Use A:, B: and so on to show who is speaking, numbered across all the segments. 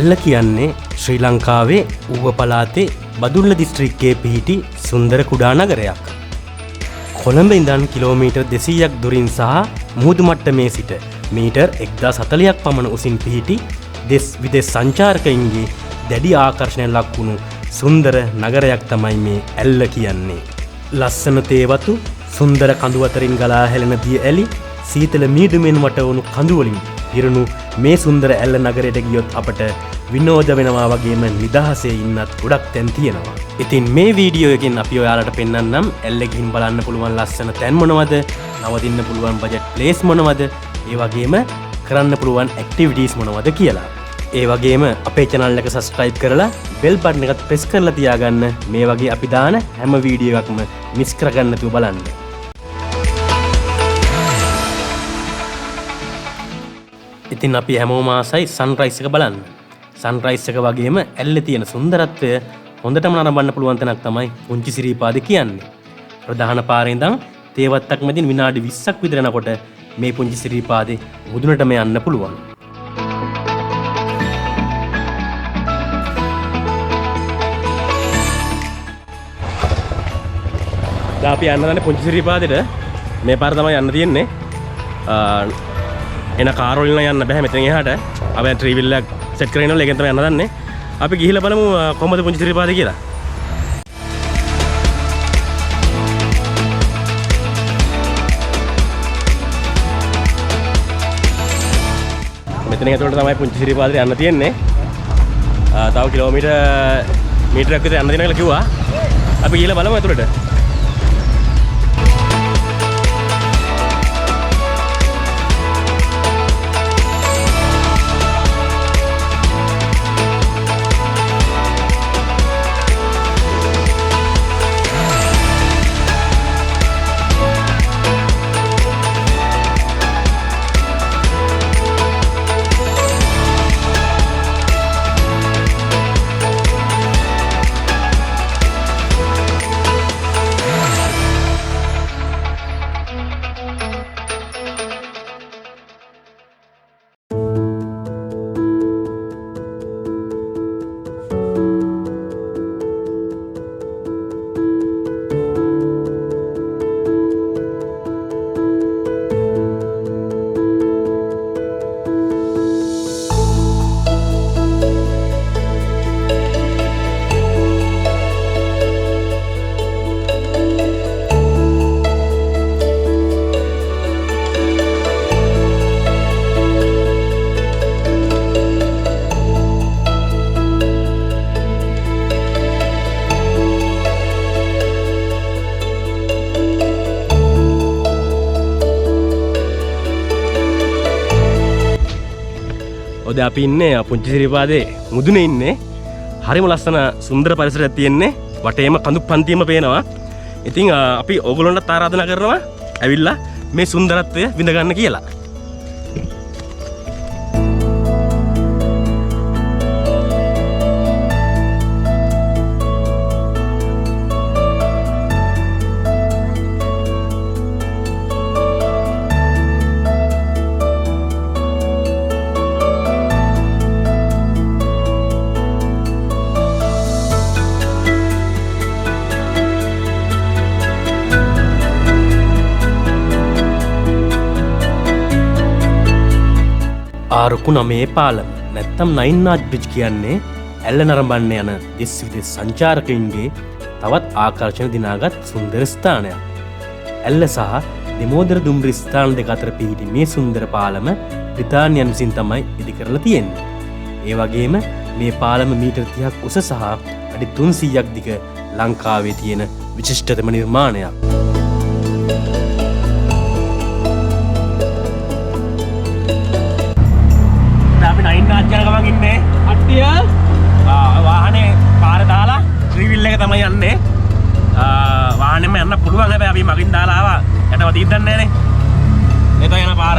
A: ඇල්ල කියන්නේ ශ්‍රී ලංකාවේ ඌව පළාතේ බදුල්ල දිස්ත්‍රික්කයේ පිහිටි සුන්දර කුඩා නගරයක්. කොළඹ ඉඳන් කිලෝමීටර් 200ක් දුරින් සහ මුහුදු මට්ටමේ සිට මීටර් 1040ක් පමණ උසින් පිහිටි දෙස් විදෙස් සංචාරකයින්ගේ දැඩි ආකර්ෂණයක් ලක්වුණු සුන්දර නගරයක් තමයි මේ ඇල්ල කියන්නේ. ලස්සන තේවතු, සුන්දර කඳු අතරින් ගලා හැලෙන දිය ඇලි, සීතල මීදුමෙන් වටවුණු කඳු වලින් පිරුණු මේ සුන්දර ඇල්ල නගරයට ගියොත් අපට විනෝද වෙනවා වගේම නිදහසේ ඉන්නත් ගොඩක් තැන් තියෙනවා. ඉතින් මේ වීඩියෝ එකෙන් අපි ඔයාලට පෙන්වන්නම් ඇල්ල ගිහින් බලන්න පුළුවන් ලස්සන තැන් මොනවද, නවතින්න පුළුවන් බජට් ප්ලේස් මොනවද, ඒ වගේම කරන්න පුළුවන් ඇක්ටිවිටීස් මොනවද කියලා. ඒ වගේම අපේ channel එක subscribe කරලා bell button එකත් press කරලා තියාගන්න. මේ වගේ අපි දාන හැම වීඩියෝ එකක්ම miss කරගන්න නැතුව බලන්න. ඉතින් අපි හැමෝම ආසයි සන්රයිස් එක බලන්න. සන්රයිස් එක වගේම ඇල්ලේ තියෙන සුන්දරත්වය හොඳටම නරඹන්න පුළුවන් තැනක් තමයි පුංචි සිරිපාද කියන්නේ. ප්‍රධාන පාරේ ඉඳන් තේවත්තක් මැදින් විනාඩි 20ක් විතර යනකොට මේ පුංචි සිරිපාදේ මුදුනටම යන්න පුළුවන්. දැන් අපි යන්න දන්නේ පුංචි සිරිපාදේට. මේ පාර තමයි යන්න තියෙන්නේ. එන කාර් වලින් යන්න බෑ මෙතන එහාට. අපි ට්‍රී වීල් එක සෙට් කරගෙන ඉන්නවා. ඒකෙන් තමයි යන්න දන්නේ. අපි ගිහිල්ලා බලමු කොහමද පුංචි සිරිපාදේ කියලා. මෙතන ඇතුළට තමයි පුංචි සිරිපාදේ යන්න තියෙන්නේ. තව මීටරයක් විතර යන්න දෙනවා කියලා කිව්වා. අපි ගිහිල්ලා බලමු ඇතුළට. දැන් අපි ඉන්නේ පුංචි සිරිපාදේ මුදුනේ ඉන්නේ. හරිම ලස්සන සුන්දර පරිසරයක් තියෙන්නේ. වටේම කඳු පන්තියම පේනවා. ඉතින් අපි ඕගොල්ලන්ට ආරාධනා කරනවා ඇවිල්ලා මේ සුන්දරත්වය විඳ ගන්න කියලා. ආරුකු 9 පාලම නැත්තම් 9 නාච් බ්‍රිජ් කියන්නේ ඇල්ල නරඹන්න යන දෙස් විදෙස් සංචාරකයින්ගේ තවත් ආකර්ෂණ දිනාගත් සුන්දර ස්ථානයක්. ඇල්ල සහ දෙමෝදර දුම්රිය ස්ථාන දෙක අතර පිහිටි මේ සුන්දර පාලම බ්‍රිතාන්‍යයන් විසින් තමයි ඉදි කරලා තියෙන්නේ. ඒ වගේම මේ පාලම මීටර් 30ක් උස සහ අඩි 300ක් දිග ලංකාවේ තියෙන විශිෂ්ටතම නිර්මාණයක්. ගමන් ඉන්නේ අට්ටිය වාහනේ පාර දාලා ට්‍රී වීල් එක තමයි යන්නේ. වාහනේම යන්න පුළුවන්. හැබැයි අපි මගින් දාලා ආවා. යටව දීද්දන්නේ නැහනේ. මේ තමයි යන පාර.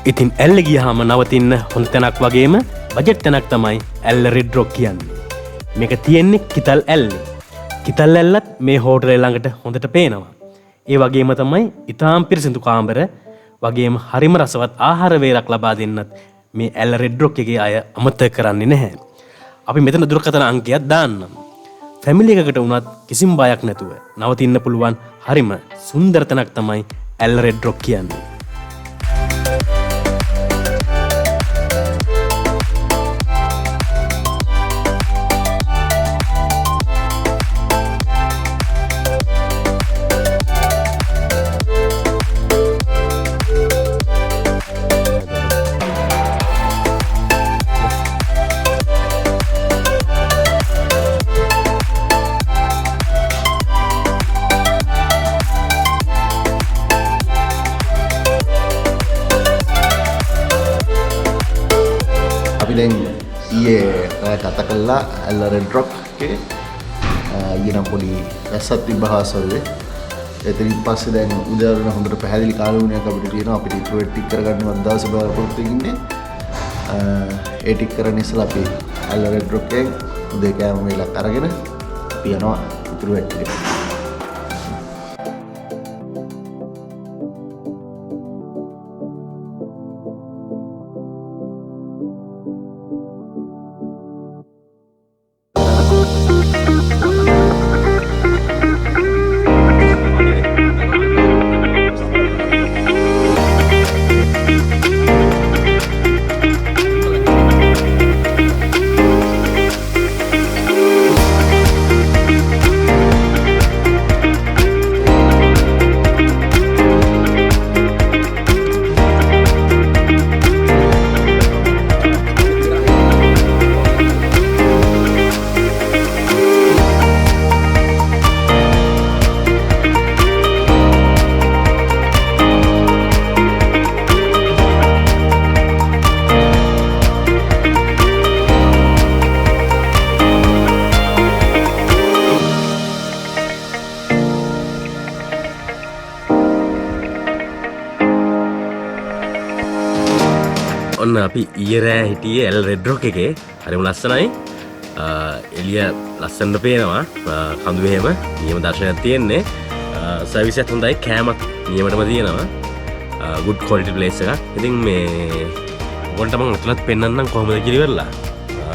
A: ඉතින් ඇල්ල ගියහම නවතින්න හොඳ තැනක් වගේම බජට් තැනක් තමයි ඇල්ල රෙඩ් රොක් කියන්නේ. මේක තියෙන්නේ කිතල් ඇල්ලේ. කිතල් ඇල්ලත් මේ හෝටලේ ළඟට හොඳට පේනවා. ඒ වගේම තමයි ඉතාම පිරිසිදු කාමර වගේම හරිම රසවත් ආහාර වේලක් ලබා දෙන්නත් මේ ඇල්ල රෙඩ් රොක් එකේ අය අමතක කරන්නේ නැහැ. අපි මෙතන දුරකථන අංකයක් දාන්නම්. ෆැමිලි එකකට වුණත් කිසිම බයක් නැතුව නවතින්න පුළුවන් හරිම සුන්දර තැනක් තමයි ඇල්ල රෙඩ් රොක් කියන්නේ.
B: ඊයේ කතා කළා ඇල්ල රෙඩ් රොක් එකේ ඊයේ නම් පොඩි වැස්සක් තිබ්බහසල්ලේ එතනින් පස්සේ දැන් උදේවරුන හොඳට පැහැදිලි කාලුණයක් අපිට තියෙනවා අපිට ඉතුරු ටික කරගන්නවත් දවස් බලාපොරොත්තු වෙන්නේ ඒ ටික කරන්න ඉස්සලා අපි ඇල්ල රෙඩ් රොක් එකෙන් උදේ කෑම වේලක් අරගෙන අපි යනවා ඉතුරු ටික
A: ඔන්න අපි ඊයේ රෑ හිටියේ ඇල් රෙඩ් රොක් එකේ. හරිම ලස්සනයි. එළිය ලස්සනට පේනවා. කඳු එහෙම නියම දර්ශනයක් තියෙන්නේ. සර්විස් එකත් හොඳයි. කෑමත් නියමටම තියෙනවා. good quality place එකක්. ඉතින් මේ ඔයගොල්ලන්ට මම අතලත් පෙන්නන්නම් කොහොමද කියලා ඉවරලා.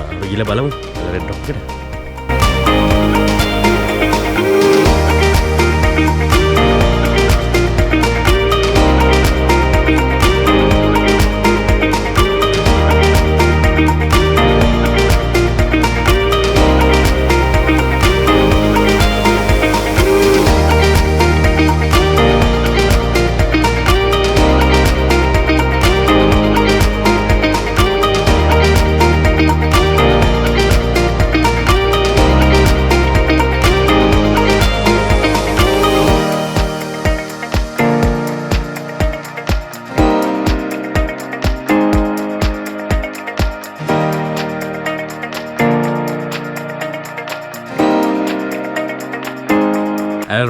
A: අපි ගිහලා බලමු රෙඩ් රොක් එකට.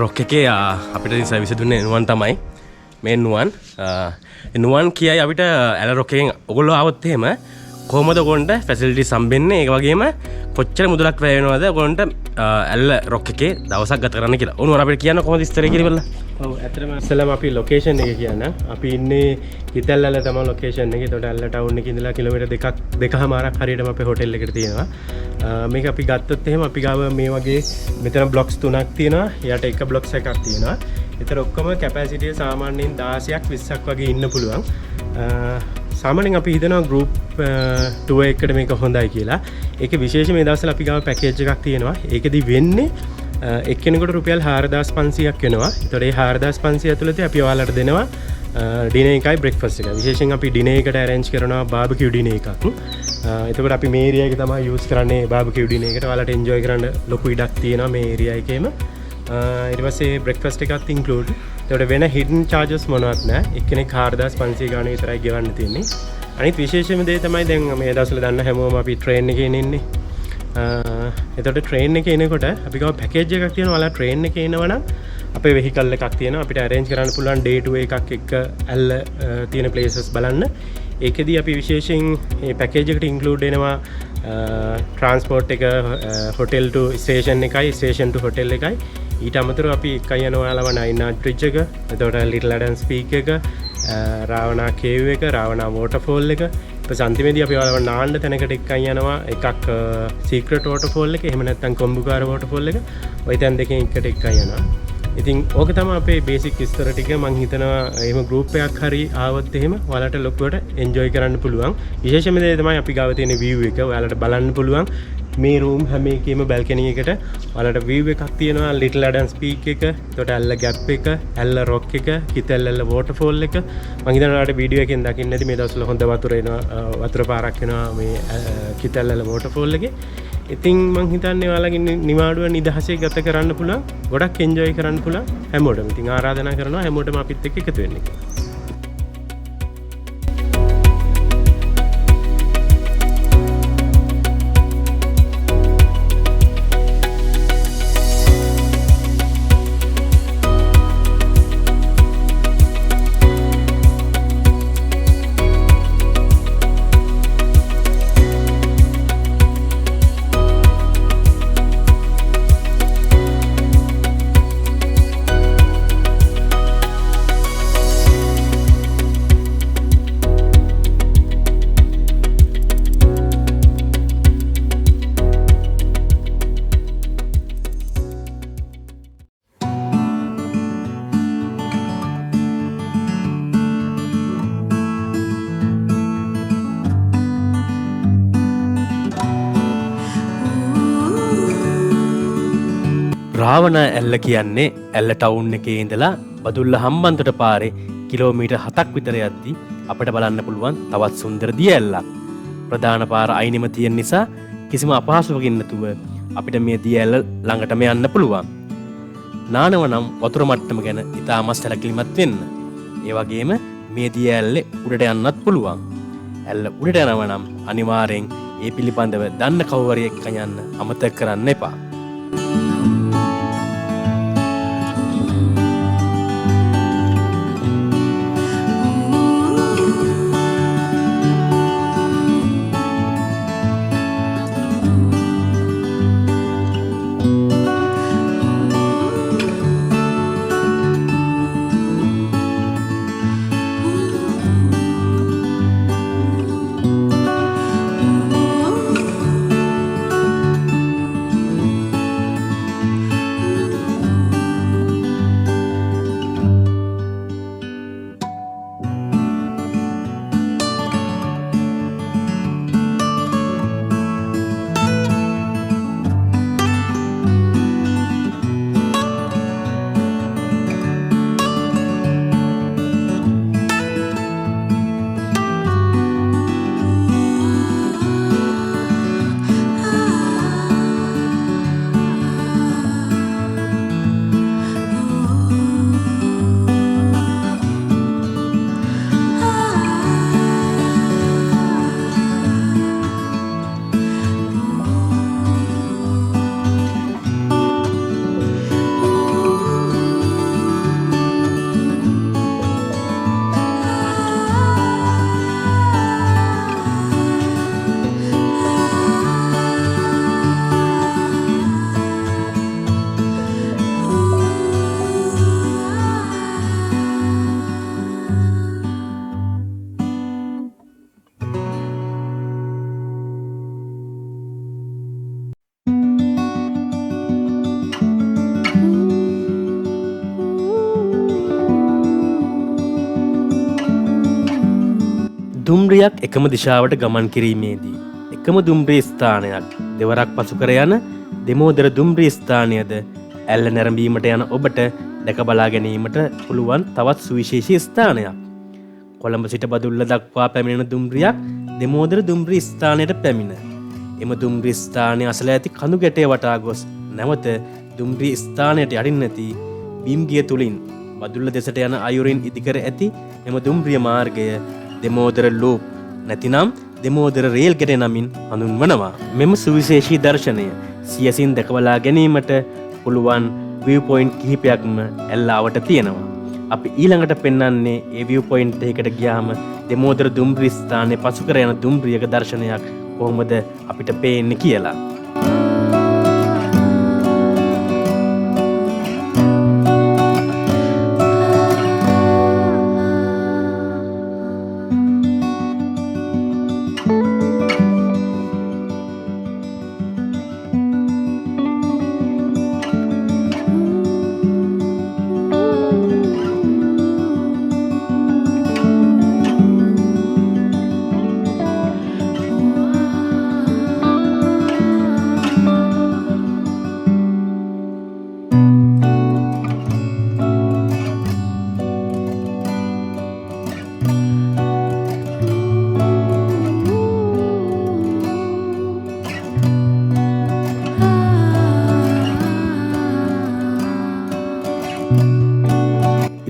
A: රොක් එකේ අපිට සර්විස් දුන්නේ නුවන් තමයි. මේ නුවන් කියයි අපිට ඇල රොක් එකෙන් ඔයගොල්ලෝ ආවොත් එහෙම කොහොමද ඔයගොල්ලන්ට ෆැසිලිටිස් හම්බෙන්නේ, ඒ වගේම කොච්චර මුදලක් වැය වෙනවද ඔයගොල්ලන්ට ඇල රොක් එකේ දවසක් ගත කරන්න කියලා. ඕන අපිට කියන්න කොහොමද විස්තරය කියලා.
C: ඔව් ඇත්තටම ඉස්සෙල්ලාම අපි ලොකේෂන් එක කියන්න. අපි ඉන්නේ ඉතල්ලල තමයි ලොකේෂන් එක. ඒතකොට ඇල්ල ටවුන් එකේ ඉඳලා කිලෝමීටර් දෙකමාරක් හරියටම අපේ හෝටල් එකට තියෙනවා. මේක අපි ගත්තොත් එහෙම අපි ගාව මේ වගේ මෙතන බ්ලොක්ස් 3ක් තියෙනවා. යට එක බ්ලොක්ස් එකක් තියෙනවා. ඒතර ඔක්කොම කැපැසිටිය සාමාන්‍යයෙන් 16ක් 20ක් වගේ ඉන්න පුළුවන්. සාමාන්‍යයෙන් අපි හිතනවා ගෲප් ටුවර් එකකට මේක හොඳයි කියලා. ඒකේ විශේෂ මේ දවස්වල අපි ගාව පැකේජ් එකක් තියෙනවා. ඒකෙදි වෙන්නේ එක්කෙනෙකුට රුපියල් 4500ක් වෙනවා. ඒතකොට ඒ 4500 ඇතුළතදී අපි ඔයාලට දෙනවා ඩිනර් එකයි බ්‍රෙක්ෆාස්ට් එකයි. විශේෂයෙන් අපි ඩිනර් එකට arrange කරනවා බාබකියු ඩිනර් එකක්. එතකොට අපි මේ ඒරියා එක තමයි යූස් කරන්නේ බාබකියු ඩිනර් එකට. ඔයාලට enjoy කරන්න ලොකු ඉඩක් තියෙනවා මේ ඒරියා එකේම. ඊට පස්සේ බ්‍රෙක්ෆාස්ට් එකත් include. ඒතකොට වෙන hidden charges මොනවත් නැහැ. එක්කෙනෙක් 4500 ගාන විතරයි ගෙවන්න තියෙන්නේ. අනිත් විශේෂම දේ තමයි දැන් මේ දවස්වල දන්න හැමෝම අපි ට්‍රේන් එකේ ඉන්නේ. එතකොට ට්‍රේන් එකේ එනකොට අපි ගාව පැකේජ් එකක් තියෙනවා. ඔයාලා ට්‍රේන් එකේ එනවනම් අපේ වෙහිකල් එකක් තියෙනවා. අපිට arrange කරන්න පුළුවන් day to එකක් එක්ක ඇල්ල තියෙන places බලන්න. ඒකෙදී අපි විශේෂයෙන් මේ package එකට include වෙනවා transport එක hotel to station එකයි station to hotel එකයි. ඊට අමතරව අපි එකයි යනවා ලවනා bridge එක, එතකොට Little Adams Peak එක, RAVANA cave එක, RAVANA waterfall එක. ඊපස්සේ අන්තිමේදී අපි ඔයාලව නාන්න තැනකට එකයි යනවා. එකක් secret waterfall එක, එහෙම නැත්නම් කොම්බුකාර waterfall එක. ওই තැන් දෙකෙන් එකට එකයි යනවා. ඉතින් ඕක තමයි අපේ බේසික් විස්තර ටික. මම හිතනවා එහෙම ගෲප් එකක් හරි ආවොත් එහෙම ඔයාලට ලොකුවට එන්ජොයි කරන්න පුළුවන්. විශේෂම දේ තමයි අපි ගාව තියෙන view එක. ඔයාලට බලන්න පුළුවන් මේ room හැම එකේම balcony එකට ඔයාලට view එකක් තියෙනවා. Little Adams Peak එක, එතකොට ඇල්ල gap එක, ඇල්ල rock එක, කිතැල්ල waterfall එක. මම හිතනවා ඔයාලට වීඩියෝ එකෙන් දකින්න ඇති මේ දවස්වල හොඳ වතුර එනවා, වතුර පාරක් එනවා මේ කිතැල්ල waterfall එකේ. ඉතින් මං හිතන්නේ ඔයාලගේ නිවාඩුව නිදහසේ ගත කරන්න පුළුවන්, ගොඩක් එන්ජොයි කරන්න පුළුවන් හැමෝටම. ඉතින් ආරාධනා කරනවා හැමෝටම අපිත් එක්ක එකතු වෙන්න කියලා.
A: රාවණ ඇල්ල කියන්නේ ඇල්ල ටවුන් එකේ ඉඳලා බදුල්ල හම්බන්තොට පාරේ කිලෝමීටර් 7ක් විතර යද්දී අපිට බලන්න පුළුවන් තවත් සුන්දර දිය ඇල්ලක්. ප්‍රධාන පාර අයිනෙම තියෙන නිසා කිසිම අපහසුවකින් නැතුව අපිට මේ දිය ඇල්ල ළඟටම යන්න පුළුවන්. නානව නම් වතුර මට්ටම ගැන ඉතාමත් සැලකිලිමත් වෙන්න. ඒ වගේම මේ දිය ඇල්ලේ උඩට යන්නත් පුළුවන්. ඇල්ල උඩට යනවා නම් අනිවාර්යෙන් ඒ පිළිබඳව දන්න කවුරු එක්ක යන්න අමතක කරන්න එපා. දුම්රියක් එකම දිශාවට ගමන් කිරීමේදී එකම දුම්රිය ස්ථානයක් දෙවරක් පසු කර යන දෙමෝදර දුම්රිය ස්ථානයද ඇල්ල නැරඹීමට යන ඔබට දැක බලා ගැනීමට පුළුවන් තවත් සුවිශේෂී ස්ථානයක්. කොළඹ සිට බදුල්ල දක්වා පැමිණෙන දුම්රියක් දෙමෝදර දුම්රිය ස්ථානයට පැමිණ එම දුම්රිය ස්ථානය අසල ඇති කඳු ගැටය වටා ගොස් නැවත දුම්රිය ස්ථානයට යටින් නැති බිම්ගිය තුලින් බදුල්ල දෙසට යන අයුරින් ඉදිකර ඇති එම දුම්රිය මාර්ගය දෙමෝදර ලූප් නැතිනම් දෙමෝදර රේල් ගැටය නමින් හඳුන්වනවා. මෙම සුවිශේෂී දර්ශනය සියසින් දැකබලා ගැනීමට පුළුවන් view point කිහිපයක්ම ඇල්ලාවට තියෙනවා. අපි ඊළඟට පෙන්වන්නේ ඒ view point එකකට ගියාම දෙමෝදර දුම්රිය ස්ථානයේ පසු කර යන දුම්රියක දර්ශනයක් කොහොමද අපිට පේන්නේ කියලා.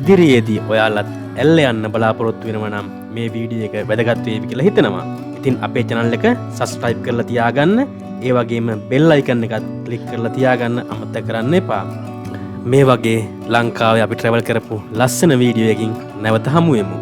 A: ඉදිරියේදී ඔයාලත් ඇල්ල යන්න බලාපොරොත්තු වෙනවා නම් මේ වීඩියෝ එක වැදගත් වේවි කියලා හිතනවා. ඉතින් අපේ channel එක subscribe කරලා තියාගන්න. ඒ වගේම bell icon එකත් click කරලා තියාගන්න අමතක කරන්න එපා. මේ වගේ ලංකාවේ අපි travel කරපු ලස්සන වීඩියෝ එකකින් නැවත හමු වෙමු.